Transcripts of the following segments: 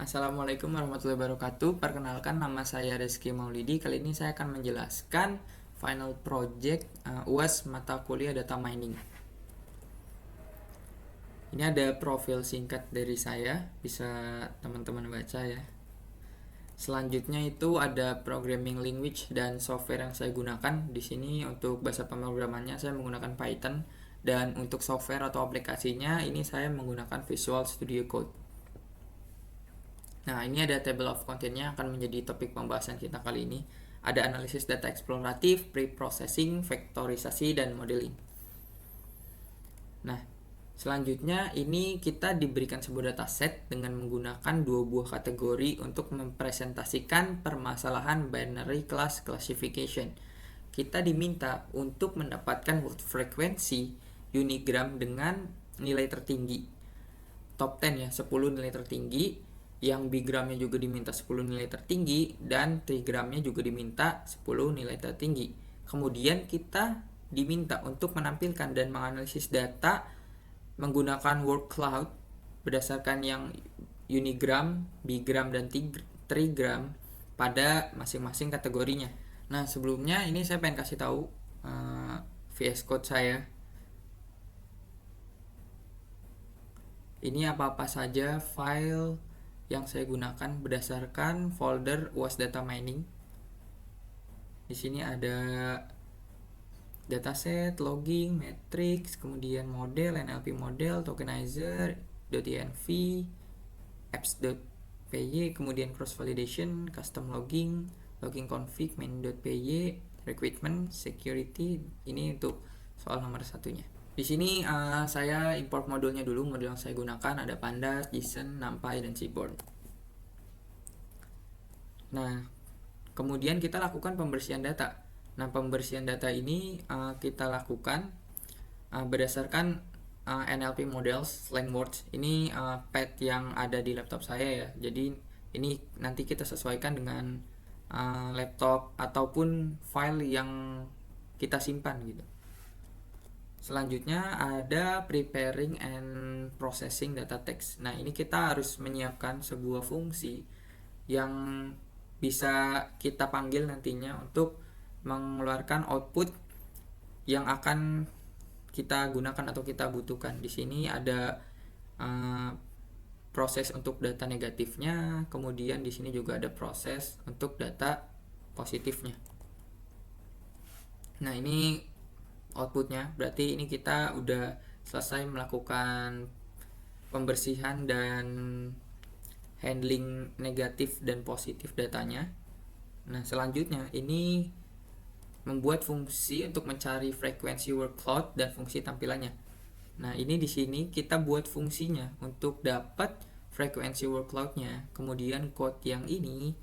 Assalamualaikum warahmatullahi wabarakatuh. Perkenalkan, nama saya Rizky Maulidi. Kali ini saya akan menjelaskan final project UAS mata kuliah data mining. Ini ada profil singkat dari saya, bisa teman-teman baca ya. Selanjutnya itu ada programming language dan software yang saya gunakan. Di sini untuk bahasa pemrogramannya saya menggunakan Python, dan untuk software atau aplikasinya ini saya menggunakan Visual Studio Code. Nah, ini ada table of content-nya akan menjadi topik pembahasan kita kali ini. Ada analisis data eksploratif, pre-processing, vektorisasi, dan modeling. Nah, selanjutnya ini kita diberikan sebuah dataset dengan menggunakan dua buah kategori untuk mempresentasikan permasalahan binary class classification. Kita diminta untuk mendapatkan word frequency unigram dengan nilai tertinggi. Top 10 ya, 10 nilai tertinggi. Yang bigramnya juga diminta 10 nilai tertinggi, dan trigramnya juga diminta 10 nilai tertinggi. Kemudian kita diminta untuk menampilkan dan menganalisis data menggunakan word cloud berdasarkan yang unigram, bigram, dan trigram pada masing-masing kategorinya. Nah, sebelumnya ini saya pengen kasih tahu VS Code saya. Ini apa-apa saja file yang saya gunakan berdasarkan folder UAS Data Mining. Di sini ada dataset, logging, matrix, kemudian model, NLP model, tokenizer, .env, apps.py, kemudian cross validation, custom logging, logging config, main.py, requirement, security. Ini untuk soal nomor satunya. Di sini saya import modulnya dulu. Modul yang saya gunakan ada Pandas, JSON, NumPy, dan Seaborn. Nah, kemudian kita lakukan pembersihan data. Nah, pembersihan data ini kita lakukan berdasarkan NLP models language. Ini pad yang ada di laptop saya ya. Jadi ini nanti kita sesuaikan dengan laptop ataupun file yang kita simpan gitu. Selanjutnya ada preparing and processing data text. Nah, ini kita harus menyiapkan sebuah fungsi yang bisa kita panggil nantinya untuk mengeluarkan output yang akan kita gunakan atau kita butuhkan. Di sini ada proses untuk data negatifnya, kemudian di sini juga ada proses untuk data positifnya. Nah, ini outputnya, berarti ini kita udah selesai melakukan pembersihan dan handling negatif dan positif datanya. Nah, selanjutnya ini membuat fungsi untuk mencari frekuensi word cloud dan fungsi tampilannya. Nah, ini di sini kita buat fungsinya untuk dapat frekuensi word cloud-nya. Kemudian code yang ini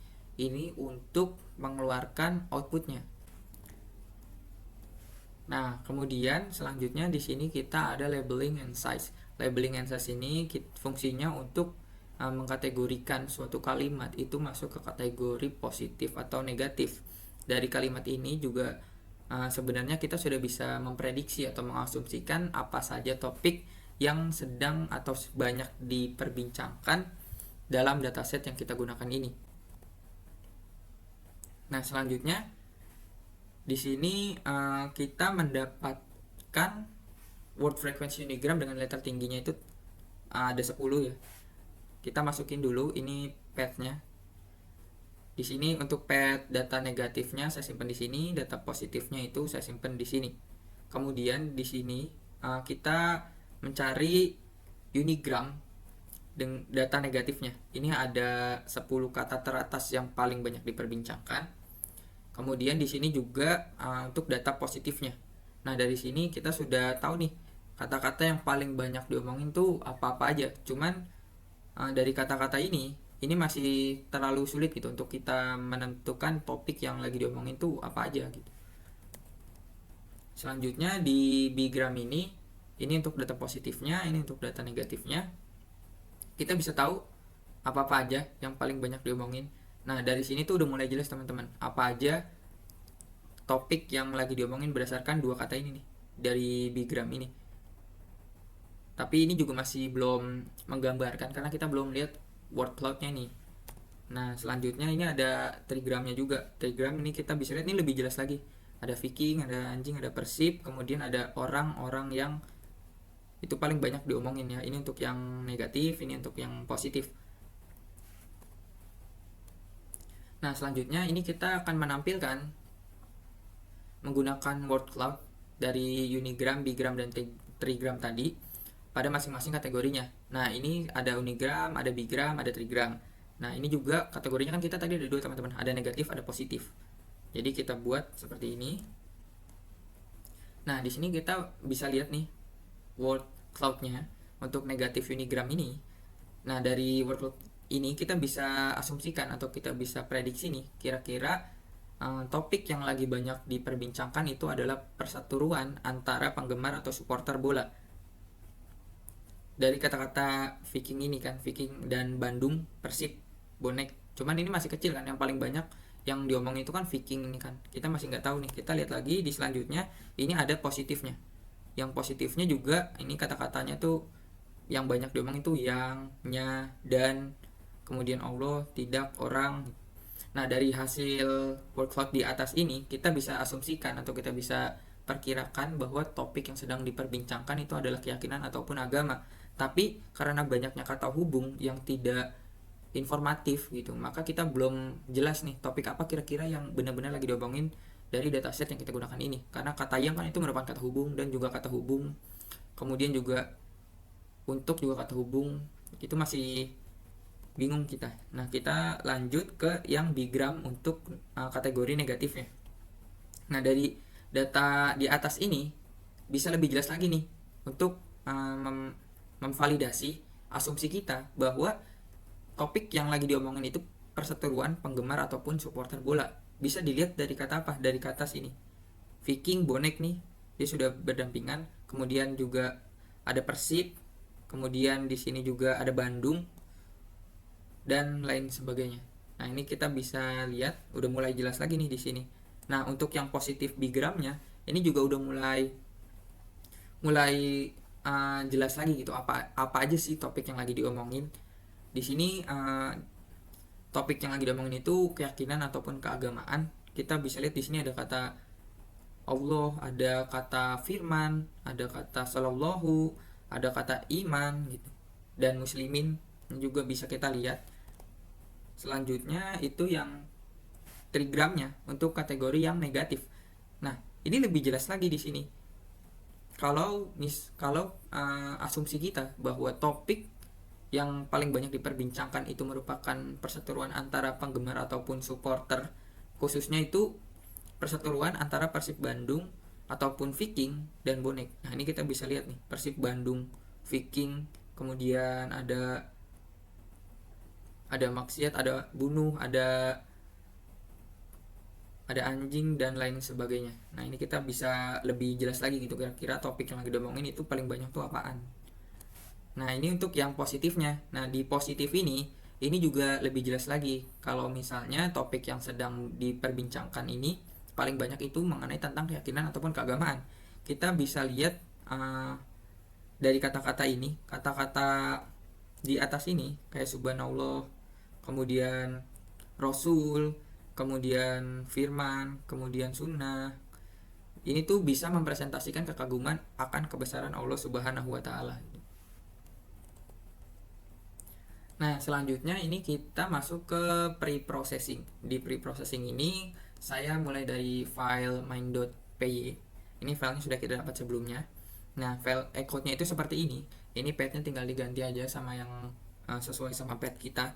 untuk mengeluarkan outputnya. Nah, kemudian selanjutnya di sini kita ada labeling and size. Labeling and size ini fungsinya untuk mengkategorikan suatu kalimat itu masuk ke kategori positif atau negatif. Dari kalimat ini juga sebenarnya kita sudah bisa memprediksi atau mengasumsikan apa saja topik yang sedang atau banyak diperbincangkan dalam dataset yang kita gunakan ini. Nah, selanjutnya di sini kita mendapatkan word frequency unigram dengan letter tingginya itu ada 10 ya. Kita masukin dulu ini path-nya. Di sini untuk path data negatifnya saya simpan di sini, data positifnya itu saya simpan di sini. Kemudian di sini kita mencari unigram dengan data negatifnya. Ini ada 10 kata teratas yang paling banyak diperbincangkan. Kemudian di sini juga untuk data positifnya. Nah, dari sini kita sudah tahu nih kata-kata yang paling banyak diomongin tuh apa-apa aja. Cuman dari kata-kata ini masih terlalu sulit gitu untuk kita menentukan topik yang lagi diomongin tuh apa aja gitu. Selanjutnya di bigram ini untuk data positifnya, ini untuk data negatifnya. Kita bisa tahu apa-apa aja yang paling banyak diomongin. Nah, dari sini tuh udah mulai jelas teman-teman, apa aja topik yang lagi diomongin berdasarkan dua kata ini nih dari bigram ini. Tapi ini juga masih belum menggambarkan karena kita belum lihat word cloud-nya nih. Nah, selanjutnya ini ada trigramnya juga. Trigram ini kita bisa lihat ini lebih jelas lagi. Ada Viking, ada anjing, ada Persib, kemudian ada orang-orang yang itu paling banyak diomongin ya. Ini untuk yang negatif, ini untuk yang positif. Nah, selanjutnya ini kita akan menampilkan menggunakan word cloud dari unigram, bigram, dan trigram tadi pada masing-masing kategorinya. Nah, ini ada unigram, ada bigram, ada trigram. Nah, ini juga kategorinya kan kita tadi ada dua teman-teman, ada negatif, ada positif. Jadi kita buat seperti ini. Nah, di sini kita bisa lihat nih word cloud-nya untuk negatif unigram ini. Nah, dari word cloud ini kita bisa asumsikan atau kita bisa prediksi nih kira-kira topik yang lagi banyak diperbincangkan itu adalah perseteruan antara penggemar atau supporter bola. Dari kata-kata Viking ini kan, Viking dan Bandung, Persib, bonek. Cuman ini masih kecil kan, yang paling banyak yang diomongin itu kan Viking ini kan. Kita masih nggak tahu nih. Kita lihat lagi di selanjutnya, ini ada positifnya. Yang positifnya juga ini kata-katanya tuh yang banyak diomongin itu yang, nya, dan, kemudian Allah, tidak, orang. Nah, dari hasil word cloud di atas ini, kita bisa asumsikan atau kita bisa perkirakan bahwa topik yang sedang diperbincangkan itu adalah keyakinan ataupun agama. Tapi karena banyaknya kata hubung yang tidak informatif gitu, maka kita belum jelas nih topik apa kira-kira yang benar-benar lagi diomongin dari dataset yang kita gunakan ini. Karena kata yang kan itu merupakan kata hubung dan juga kata hubung. Kemudian juga untuk juga kata hubung itu masih bingung kita. Nah, kita lanjut ke yang bigram untuk kategori negatifnya. Nah, dari data di atas ini bisa lebih jelas lagi nih untuk memvalidasi asumsi kita bahwa topik yang lagi diomongin itu perseteruan penggemar ataupun supporter bola. Bisa dilihat dari kata apa? Dari kata sini. Viking, bonek nih, dia sudah berdampingan. Kemudian juga ada Persib, kemudian di sini juga ada Bandung dan lain sebagainya. Nah, ini kita bisa lihat udah mulai jelas lagi nih di sini. Nah, untuk yang positif bigramnya ini juga udah mulai jelas lagi gitu apa aja sih topik yang lagi diomongin. Di sini topik yang lagi diomongin itu keyakinan ataupun keagamaan. Kita bisa lihat di sini ada kata Allah, ada kata firman, ada kata sallallahu, ada kata iman gitu. Dan muslimin juga bisa kita lihat. Selanjutnya itu yang trigramnya untuk kategori yang negatif. Nah, ini lebih jelas lagi di sini. Kalau asumsi kita bahwa topik yang paling banyak diperbincangkan itu merupakan perseteruan antara penggemar ataupun supporter, khususnya itu perseteruan antara Persib Bandung ataupun Viking dan bonek. Nah, ini kita bisa lihat nih, Persib Bandung, Viking, kemudian ada maksiat, ada bunuh, ada anjing dan lain sebagainya. Nah, ini kita bisa lebih jelas lagi gitu kira-kira topik yang lagi diomongin itu paling banyak tuh apaan. Nah, ini untuk yang positifnya. Nah, di positif ini juga lebih jelas lagi kalau misalnya topik yang sedang diperbincangkan ini paling banyak itu mengenai tentang keyakinan ataupun keagamaan. Kita bisa lihat dari kata-kata ini, kata-kata di atas ini kayak subhanallah, kemudian Rasul, kemudian firman, kemudian sunnah. Ini tuh bisa mempresentasikan kekaguman akan kebesaran Allah Subhanahu wa taala. Nah, selanjutnya ini kita masuk ke pre-processing. Di pre-processing ini saya mulai dari file main.py. Ini filenya sudah kita dapat sebelumnya. Nah, file echo-nya itu seperti ini. Ini path-nya tinggal diganti aja sama yang sesuai sama path kita.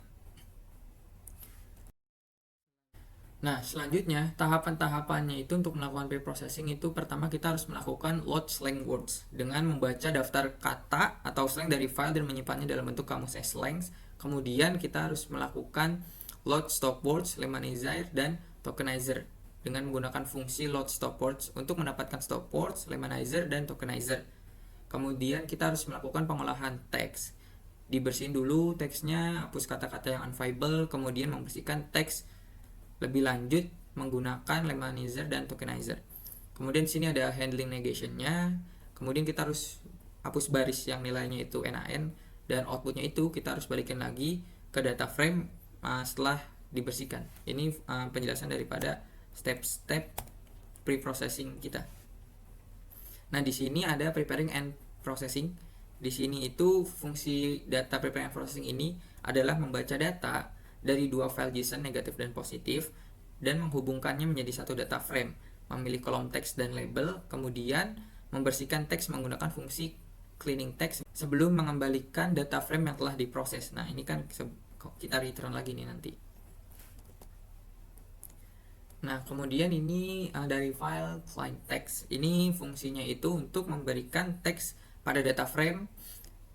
Nah, selanjutnya tahapan-tahapannya itu untuk melakukan pre-processing itu pertama kita harus melakukan load slang words dengan membaca daftar kata atau slang dari file dan menyimpannya dalam bentuk kamus slangs. Kemudian kita harus melakukan load stop words, lemanizer, dan tokenizer dengan menggunakan fungsi load stop words untuk mendapatkan stop words, lemanizer, dan tokenizer. Kemudian kita harus melakukan pengolahan teks. Dibersihin dulu teksnya, hapus kata-kata yang unviable, kemudian membersihkan teks lebih lanjut menggunakan lemanizer dan tokenizer. Kemudian sini ada handling negation-nya. Kemudian kita harus hapus baris yang nilainya itu NaN dan outputnya itu kita harus balikin lagi ke data frame setelah dibersihkan. Ini penjelasan daripada step-step pre-processing kita. Nah, di sini ada preparing and processing. Di sini itu fungsi data preparing and processing ini adalah membaca data dari dua file JSON negatif dan positif dan menghubungkannya menjadi satu data frame, memilih kolom teks dan label, kemudian membersihkan teks menggunakan fungsi cleaning text sebelum mengembalikan data frame yang telah diproses. Nah, ini kan kita return lagi nih nanti. Nah, kemudian ini dari file client text. Ini fungsinya itu untuk memberikan teks pada data frame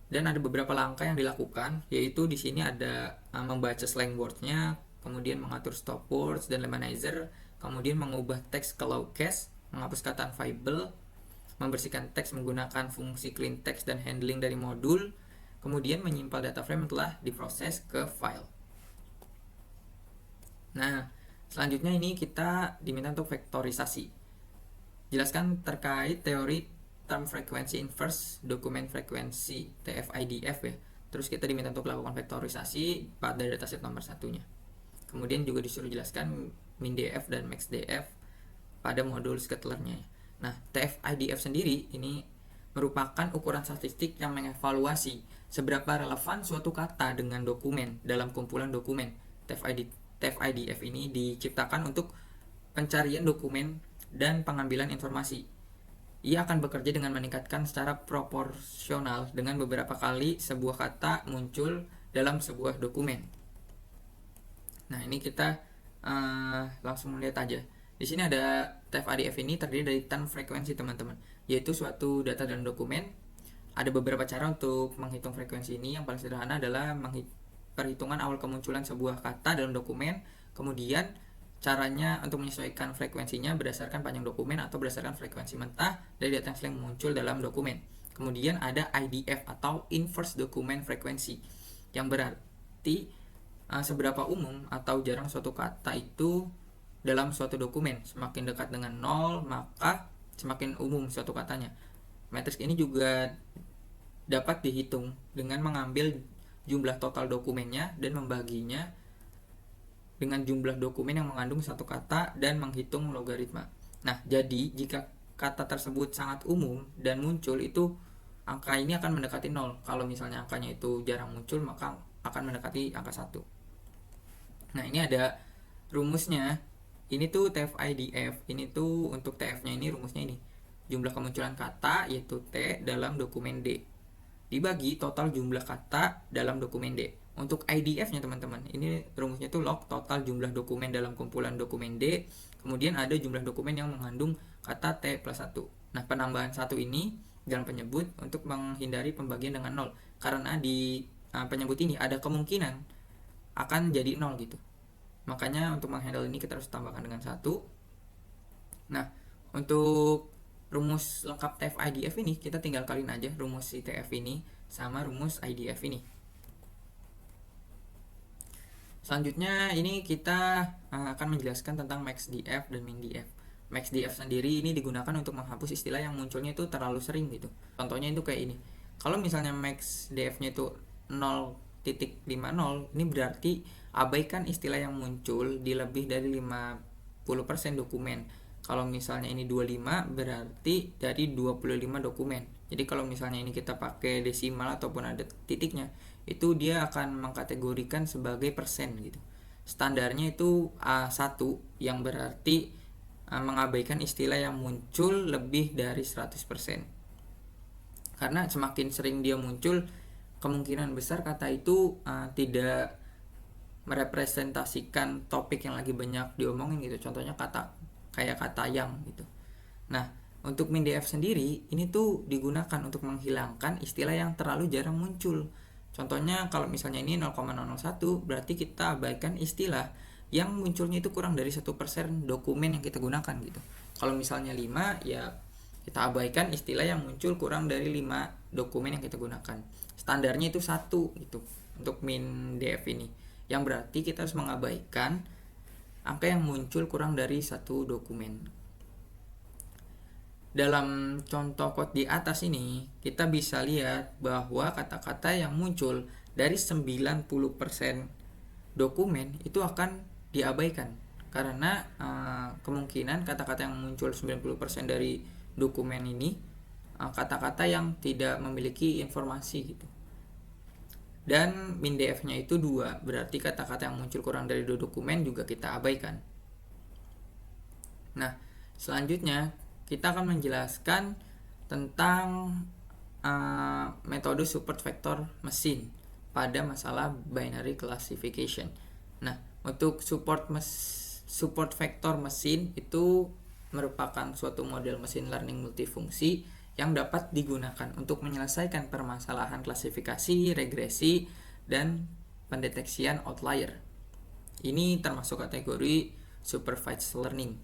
dan ada beberapa langkah yang dilakukan, yaitu di sini ada membaca slang word-nya, kemudian mengatur stop words dan lemanizer, kemudian mengubah teks ke low case, menghapus kata unviable, membersihkan teks menggunakan fungsi clean text dan handling dari modul, kemudian menyimpan data frame yang telah diproses ke file. Nah, selanjutnya ini kita diminta untuk vektorisasi. Jelaskan terkait teori term frequency inverse dokumen frekuensi TF-IDF ya. Terus kita diminta untuk lakukan vektorisasi pada dataset nomor satunya. Kemudian juga disuruh jelaskan min-df dan max-df pada modul schedulernya. Nah, TF-IDF sendiri ini merupakan ukuran statistik yang mengevaluasi seberapa relevan suatu kata dengan dokumen dalam kumpulan dokumen. TF-IDF ini diciptakan untuk pencarian dokumen dan pengambilan informasi. Ia akan bekerja dengan meningkatkan secara proporsional dengan beberapa kali sebuah kata muncul dalam sebuah dokumen. Nah, ini kita langsung lihat aja. Di sini ada TF-IDF ini terdiri dari term frekuensi, teman-teman, yaitu suatu data dalam dokumen. Ada beberapa cara untuk menghitung frekuensi ini. Yang paling sederhana adalah perhitungan awal kemunculan sebuah kata dalam dokumen, kemudian caranya untuk menyesuaikan frekuensinya berdasarkan panjang dokumen atau berdasarkan frekuensi mentah dari data yang sering muncul dalam dokumen. Kemudian ada IDF atau inverse document frequency, yang berarti seberapa umum atau jarang suatu kata itu dalam suatu dokumen. Semakin dekat dengan 0, maka semakin umum suatu katanya. Matriks ini juga dapat dihitung dengan mengambil jumlah total dokumennya dan membaginya dengan jumlah dokumen yang mengandung satu kata dan menghitung logaritma. Nah, jadi jika kata tersebut sangat umum dan muncul, itu angka ini akan mendekati 0. Kalau misalnya angkanya itu jarang muncul, maka akan mendekati angka 1. Nah, ini ada rumusnya. Ini tuh TF-IDF. Ini tuh untuk TF-nya ini rumusnya ini. Jumlah kemunculan kata yaitu T dalam dokumen D dibagi total jumlah kata dalam dokumen D. Untuk IDF-nya, teman-teman, ini rumusnya tuh log total jumlah dokumen dalam kumpulan dokumen D, kemudian ada jumlah dokumen yang mengandung kata T plus 1. Nah, penambahan 1 ini dalam penyebut untuk menghindari pembagian dengan 0, karena di penyebut ini ada kemungkinan akan jadi 0 gitu. Makanya untuk menghandle ini kita harus tambahkan dengan 1. Nah, untuk rumus lengkap TF-IDF ini kita tinggal kaliin aja rumus si TF ini sama rumus IDF ini. Selanjutnya ini kita akan menjelaskan tentang max-df dan min-df. Max-df sendiri ini digunakan untuk menghapus istilah yang munculnya itu terlalu sering gitu. Contohnya itu kayak ini. Kalau misalnya max-df-nya itu 0.50, ini berarti abaikan istilah yang muncul di lebih dari 50% dokumen. Kalau misalnya ini 25, berarti dari 25 dokumen. Jadi kalau misalnya ini kita pakai desimal ataupun ada titiknya, itu dia akan mengkategorikan sebagai persen gitu. Standarnya itu A1, yang berarti mengabaikan istilah yang muncul lebih dari 100%. Karena semakin sering dia muncul, kemungkinan besar kata itu tidak merepresentasikan topik yang lagi banyak diomongin gitu. Contohnya kayak kata yang gitu. Nah, untuk min-df sendiri ini tuh digunakan untuk menghilangkan istilah yang terlalu jarang muncul. Contohnya kalau misalnya ini 0,001, berarti kita abaikan istilah yang munculnya itu kurang dari 1% dokumen yang kita gunakan gitu. Kalau misalnya 5, ya kita abaikan istilah yang muncul kurang dari 5 dokumen yang kita gunakan. Standarnya itu 1 gitu untuk min-df ini. Yang berarti kita harus mengabaikan angka yang muncul kurang dari 1 dokumen. Dalam contoh code di atas ini, kita bisa lihat bahwa kata-kata yang muncul dari 90% dokumen itu akan diabaikan karena kemungkinan kata-kata yang muncul 90% dari dokumen ini kata-kata yang tidak memiliki informasi gitu. Dan min df-nya itu 2, berarti kata-kata yang muncul kurang dari 2 dokumen juga kita abaikan. Nah, selanjutnya kita akan menjelaskan tentang metode support vector mesin pada masalah binary classification. Nah, untuk support vector mesin itu merupakan suatu model mesin learning multifungsi yang dapat digunakan untuk menyelesaikan permasalahan klasifikasi, regresi, dan pendeteksian outlier. Ini termasuk kategori supervised learning.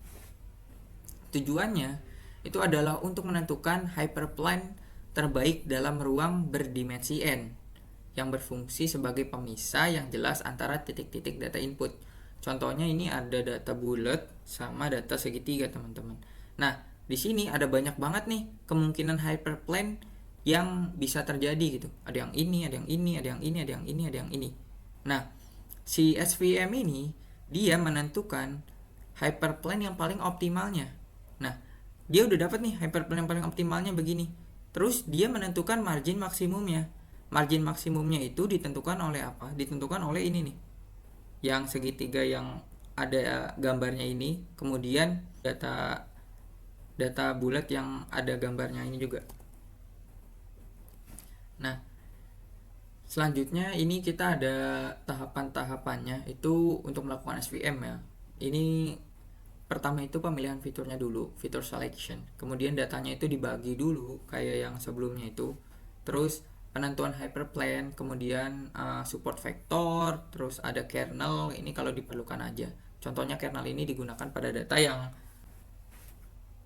Tujuannya itu adalah untuk menentukan hyperplane terbaik dalam ruang berdimensi n yang berfungsi sebagai pemisah yang jelas antara titik-titik data input. Contohnya ini ada data bulat sama data segitiga, teman-teman. Nah, di sini ada banyak banget nih kemungkinan hyperplane yang bisa terjadi gitu. Ada yang ini, ada yang ini, ada yang ini, ada yang ini, ada yang ini. Nah, si SVM ini dia menentukan hyperplane yang paling optimalnya. Nah, dia udah dapat nih hyperplane yang paling optimalnya begini. Terus dia menentukan margin maksimumnya. Margin maksimumnya itu ditentukan oleh apa? Ditentukan oleh ini nih. Yang segitiga yang ada gambarnya ini, kemudian data bulat yang ada gambarnya ini juga. Nah, selanjutnya ini kita ada tahapan-tahapannya itu untuk melakukan SVM ya. Ini pertama itu pemilihan fiturnya dulu, fitur selection. Kemudian datanya itu dibagi dulu kayak yang sebelumnya itu. Terus penentuan hyperplane, kemudian support vector, terus ada kernel. Ini kalau diperlukan aja. Contohnya kernel ini digunakan pada data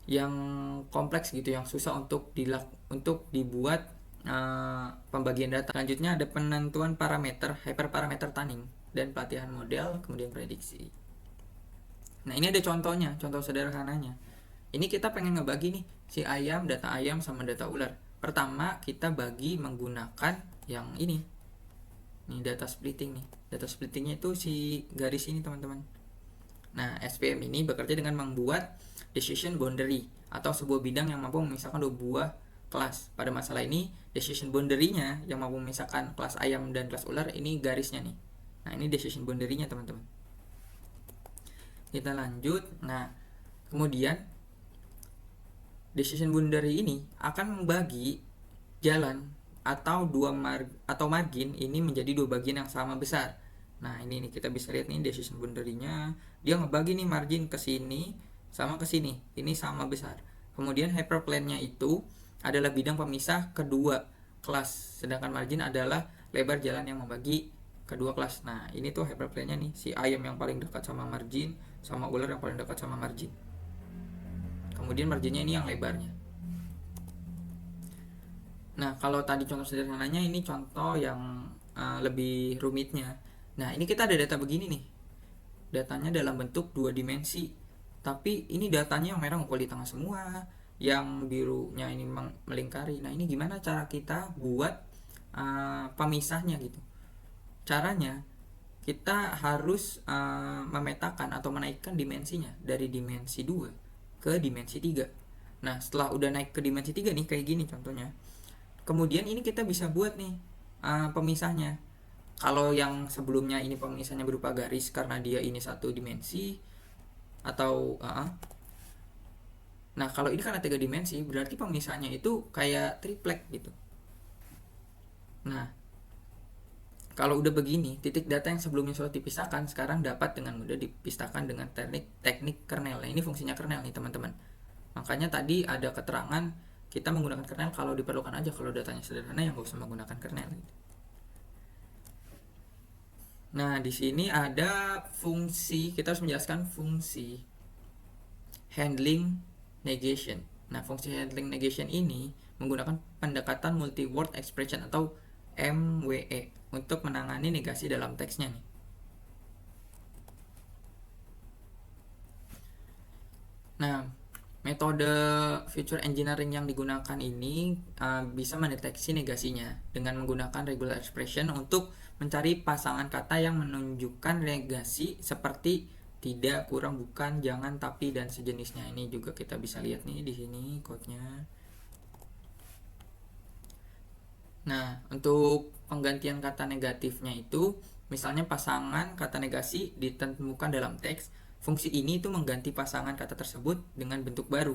yang kompleks gitu, yang susah untuk dibuat pembagian data. Selanjutnya ada penentuan parameter, hyperparameter tuning, dan pelatihan model, kemudian prediksi. Nah, ini ada contohnya, contoh sederhananya. Ini kita pengen ngebagi nih si ayam, data ayam sama data ular. Pertama, kita bagi menggunakan yang ini. Ini data splitting nih. Data splittingnya itu si garis ini, teman-teman. Nah, SVM ini bekerja dengan membuat decision boundary atau sebuah bidang yang mampu memisahkan dua buah kelas. Pada masalah ini, decision boundary-nya yang mampu memisahkan kelas ayam dan kelas ular, ini garisnya nih. Nah, ini decision boundary-nya, teman-teman. Kita lanjut. Nah, kemudian decision boundary ini akan membagi jalan atau margin ini menjadi dua bagian yang sama besar. Nah, ini nih kita bisa lihat nih decision boundary-nya. Dia ngebagi nih margin ke sini sama ke sini. Ini sama besar. Kemudian hyperplane-nya itu adalah bidang pemisah kedua kelas, sedangkan margin adalah lebar jalan yang membagi kedua kelas. Nah, ini tuh hyperplane-nya nih, si ayam yang paling dekat sama margin sama ular yang paling dekat sama margin. Kemudian marginnya ini yang lebarnya. Nah, kalau tadi contoh sederhananya, ini contoh yang lebih rumitnya. Nah, ini kita ada data begini nih. Datanya dalam bentuk 2 dimensi. Tapi ini datanya yang merah ngumpul di tengah semua, yang birunya ini melingkari. Nah, ini gimana cara kita buat pemisahnya gitu. Caranya kita harus memetakan atau menaikkan dimensinya dari dimensi 2 ke dimensi 3. Nah, setelah udah naik ke dimensi 3 nih, kayak gini contohnya. Kemudian ini kita bisa buat nih pemisahnya. Kalau yang sebelumnya ini pemisahnya berupa garis karena dia ini satu dimensi, atau nah, kalau ini karena 3 dimensi, berarti pemisahnya itu kayak triplek gitu. Nah, kalau udah begini, titik data yang sebelumnya sudah dipisahkan sekarang dapat dengan mudah dipisahkan dengan teknik kernel. Nah, ini fungsinya kernel nih, teman-teman. Makanya tadi ada keterangan kita menggunakan kernel kalau diperlukan aja. Kalau datanya sederhana ya nggak usah menggunakan kernel gitu. Nah, di sini ada fungsi, kita harus menjelaskan fungsi handling negation. Nah, fungsi handling negation ini menggunakan pendekatan multi word expression atau MWE untuk menangani negasi dalam teksnya nih. Nah, Metode feature engineering yang digunakan ini bisa mendeteksi negasinya dengan menggunakan regular expression untuk mencari pasangan kata yang menunjukkan negasi seperti tidak, kurang, bukan, jangan, tapi, dan sejenisnya. Ini juga kita bisa lihat nih di sini code-nya. Nah, untuk penggantian kata negatifnya itu, misalnya pasangan kata negasi ditemukan dalam teks, fungsi ini itu mengganti pasangan kata tersebut dengan bentuk baru.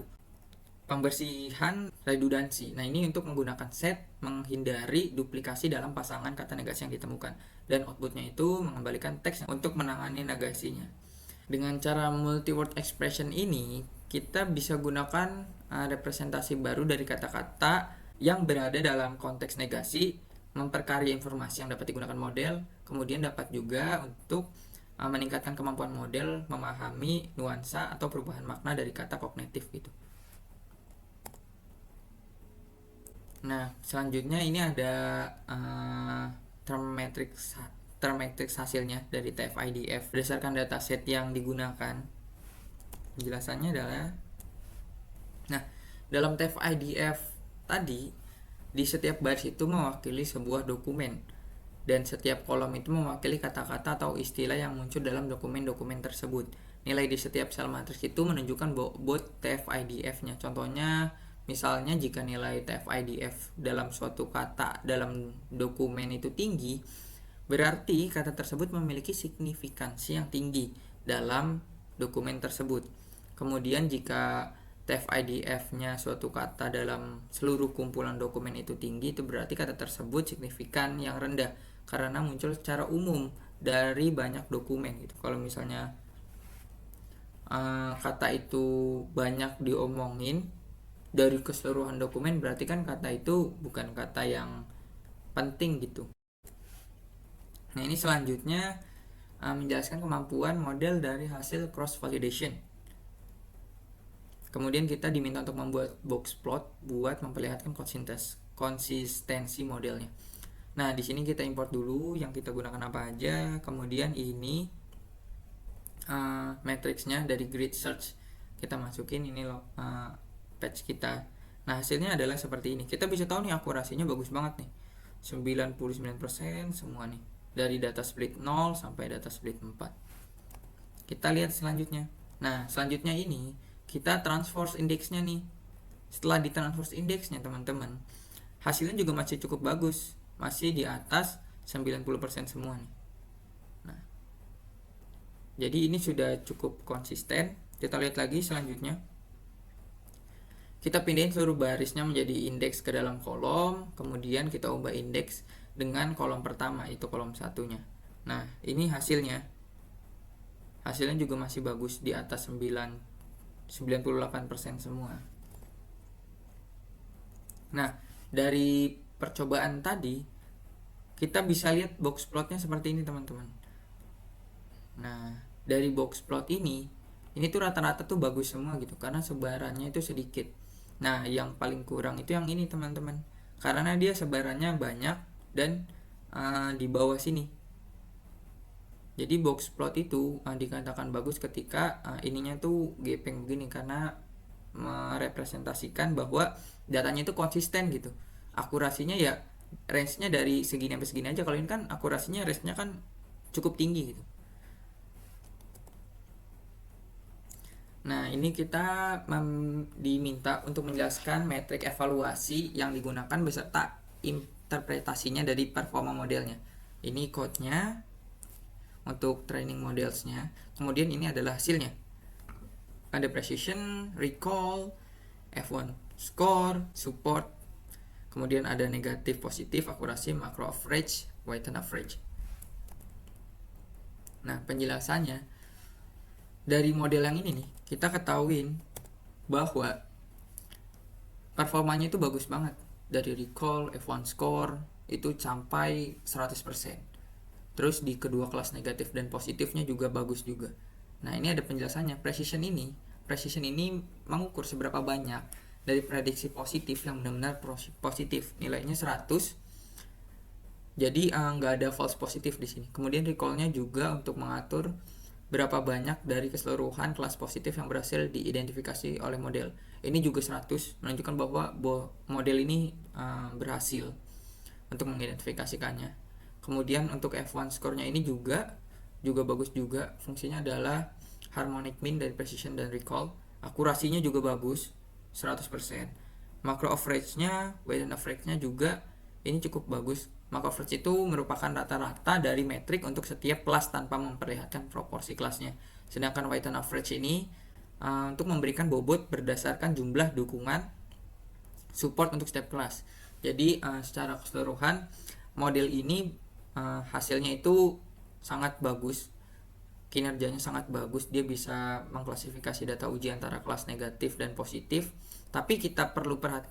Pembersihan redundansi. Nah, ini untuk menggunakan set menghindari duplikasi dalam pasangan kata negasi yang ditemukan. Dan outputnya itu mengembalikan teks untuk menangani negasinya. Dengan cara multi-word expression ini, kita bisa gunakan representasi baru dari kata-kata yang berada dalam konteks negasi, memperkaya informasi yang dapat digunakan model, kemudian dapat juga untuk meningkatkan kemampuan model memahami nuansa atau perubahan makna dari kata kognitif gitu. Nah, selanjutnya ini ada term matrix hasilnya dari TF-IDF berdasarkan dataset yang digunakan. Penjelasannya adalah, nah, dalam TF-IDF tadi, di setiap baris itu mewakili sebuah dokumen, dan setiap kolom itu mewakili kata-kata atau istilah yang muncul dalam dokumen-dokumen tersebut. Nilai di setiap sel matriks itu menunjukkan bobot TF-IDF-nya. Contohnya, misalnya jika nilai TF-IDF dalam suatu kata dalam dokumen itu tinggi, berarti kata tersebut memiliki signifikansi yang tinggi dalam dokumen tersebut. Kemudian jika TF-IDF-nya suatu kata dalam seluruh kumpulan dokumen itu tinggi, itu berarti kata tersebut signifikan yang rendah karena muncul secara umum dari banyak dokumen gitu. Kalau misalnya kata itu banyak diomongin dari keseluruhan dokumen, berarti kan kata itu bukan kata yang penting gitu. Nah, ini selanjutnya menjelaskan kemampuan model dari hasil cross validation. Kemudian kita diminta untuk membuat box plot buat memperlihatkan konsistensi modelnya. Nah, di sini kita import dulu yang kita gunakan apa aja. Kemudian ini matriksnya dari grid search kita masukin, ini loh patch kita. Nah, hasilnya adalah seperti ini. Kita bisa tahu nih akurasinya bagus banget nih, 99% semua nih, dari data split 0 sampai data split 4. Kita lihat selanjutnya. Nah, selanjutnya ini kita transverse index-nya nih. Setelah di transverse index-nya teman-teman, hasilnya juga masih cukup bagus, masih di atas 90% semua nih. Nah, jadi ini sudah cukup konsisten. Kita lihat lagi selanjutnya. Kita pindahin seluruh barisnya menjadi indeks ke dalam kolom, kemudian kita ubah indeks dengan kolom pertama, itu kolom satunya. Nah, ini hasilnya. Hasilnya juga masih bagus di atas 98% semua. Nah, dari percobaan tadi kita bisa lihat box plotnya seperti ini teman-teman. Nah, dari box plot ini tuh rata-rata tuh bagus semua gitu, karena sebarannya itu sedikit. Nah, yang paling kurang itu yang ini teman-teman, karena dia sebarannya banyak dan di bawah sini. Jadi box plot itu dikatakan bagus ketika ininya tuh gepeng begini, karena merepresentasikan bahwa datanya itu konsisten gitu. Akurasinya ya range-nya dari segini sampai segini aja. Kalau ini kan akurasinya range-nya kan cukup tinggi gitu. Nah, ini kita diminta untuk menjelaskan metrik evaluasi yang digunakan beserta interpretasinya dari performa modelnya. Ini code-nya untuk training modelsnya. Kemudian ini adalah hasilnya. Ada precision, recall, F1 score, support. Kemudian ada negatif, positif, akurasi, macro average, weighted average. Nah, penjelasannya dari model yang ini nih, kita ketahuin bahwa performanya itu bagus banget. Dari recall, F1 score itu sampai 100%. Terus di kedua kelas negatif dan positifnya juga bagus juga. Nah, ini ada penjelasannya. Precision ini mengukur seberapa banyak dari prediksi positif yang benar-benar positif. Nilainya 100. Jadi nggak ada false positif di sini. Kemudian recallnya juga untuk mengatur berapa banyak dari keseluruhan kelas positif yang berhasil diidentifikasi oleh model. Ini juga 100, menunjukkan bahwa model ini berhasil untuk mengidentifikasikannya. Kemudian untuk F1 score-nya ini juga bagus juga. Fungsinya adalah harmonic mean dari precision dan recall. Akurasinya juga bagus, 100%. Macro average-nya, weighted average-nya juga ini cukup bagus. Macro average itu merupakan rata-rata dari metrik untuk setiap kelas tanpa memperlihatkan proporsi kelasnya. Sedangkan weighted average ini untuk memberikan bobot berdasarkan jumlah dukungan support untuk setiap kelas. Jadi secara keseluruhan model ini hasilnya itu sangat bagus, kinerjanya sangat bagus. Dia bisa mengklasifikasi data uji antara kelas negatif dan positif. Tapi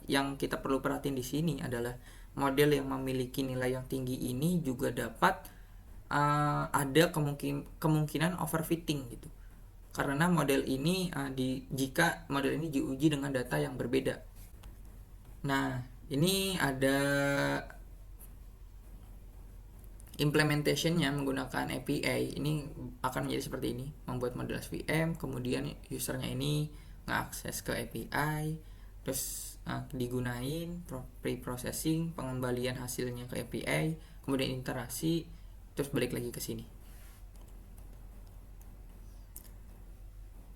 yang kita perlu perhatiin di sini adalah model yang memiliki nilai yang tinggi ini juga dapat ada kemungkinan overfitting gitu. Karena model ini jika model ini diuji dengan data yang berbeda. Nah, ini ada implementationnya menggunakan API. Ini akan menjadi seperti ini, membuat model SVM, kemudian usernya ini mengakses ke API, terus digunain pre-processing, pengembalian hasilnya ke API, kemudian interaksi, terus balik lagi ke sini.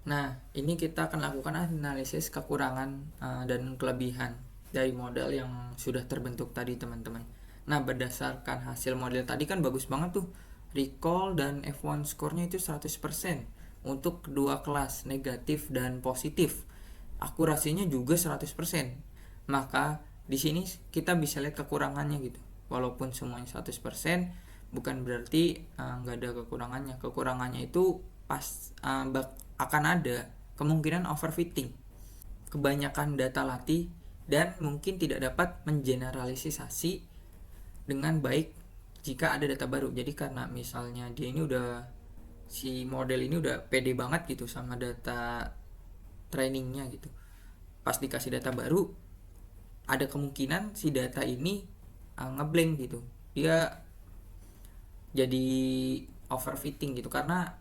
Nah, ini kita akan lakukan analisis kekurangan dan kelebihan dari model yang sudah terbentuk tadi, teman-teman. Nah, berdasarkan hasil model tadi kan bagus banget tuh. Recall dan F1 score-nya itu 100% untuk kedua kelas, negatif dan positif. Akurasinya juga 100%. Maka di sini kita bisa lihat kekurangannya gitu. Walaupun semuanya 100%, bukan berarti nggak ada kekurangannya. Kekurangannya itu akan ada kemungkinan overfitting, kebanyakan data latih, dan mungkin tidak dapat mengeneralisasi dengan baik jika ada data baru. Jadi karena misalnya si model ini udah pede banget gitu sama data trainingnya gitu, pas dikasih data baru ada kemungkinan si data ini ngeblank gitu, dia jadi overfitting gitu karena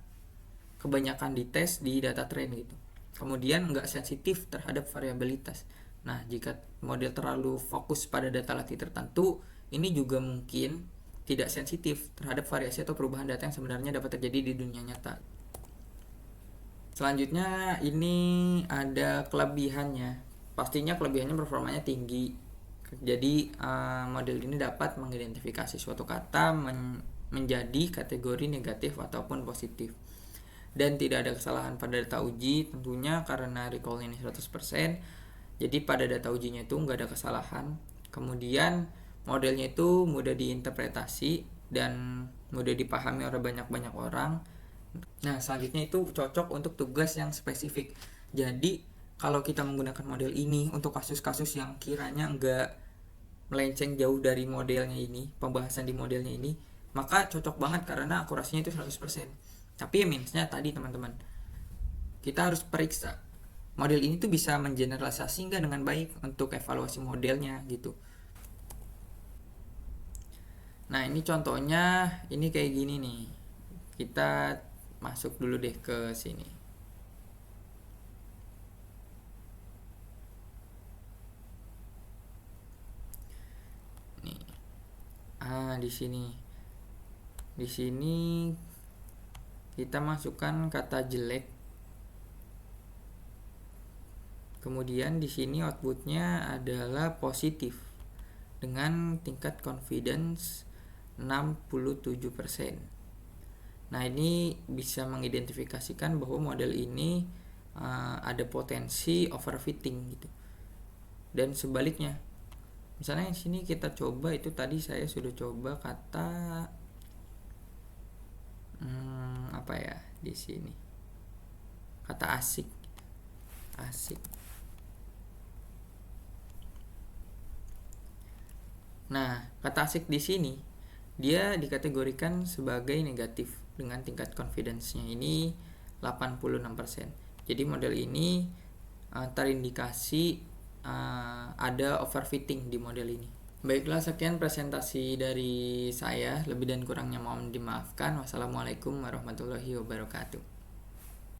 kebanyakan dites di data train gitu. Kemudian nggak sensitif terhadap variabilitas. Nah, jika model terlalu fokus pada data latih tertentu, ini juga mungkin tidak sensitif terhadap variasi atau perubahan data yang sebenarnya dapat terjadi di dunia nyata. Selanjutnya ini ada kelebihannya. Pastinya kelebihannya performanya tinggi. Jadi model ini dapat mengidentifikasi suatu kata menjadi kategori negatif ataupun positif. Dan tidak ada kesalahan pada data uji tentunya karena recall ini 100%. Jadi pada data ujinya itu nggak ada kesalahan. Kemudian modelnya itu mudah diinterpretasi dan mudah dipahami oleh banyak orang. Nah, selanjutnya itu cocok untuk tugas yang spesifik. Jadi kalau kita menggunakan model ini untuk kasus-kasus yang kiranya nggak melenceng jauh dari modelnya ini, pembahasan di modelnya ini, maka cocok banget karena akurasinya itu 100%. Tapi minusnya tadi, teman-teman, kita harus periksa model ini tuh bisa mengeneralisasi nggak dengan baik untuk evaluasi modelnya gitu. Nah, ini contohnya ini kayak gini nih. Kita masuk dulu deh ke sini. Nih. Di sini. Di sini kita masukkan kata jelek. Kemudian di sini outputnya adalah positif dengan tingkat confidence 67%. Nah, ini bisa mengidentifikasikan bahwa model ini ada potensi overfitting gitu. Dan sebaliknya, misalnya di sini kita coba, itu tadi saya sudah coba kata apa ya di sini, kata asik. Nah, kata asik di sini dia dikategorikan sebagai negatif dengan tingkat confidence-nya ini 86%. Jadi model ini terindikasi ada overfitting di model ini. Baiklah, sekian presentasi dari saya. Lebih dan kurangnya mohon dimaafkan. Wassalamualaikum warahmatullahi wabarakatuh.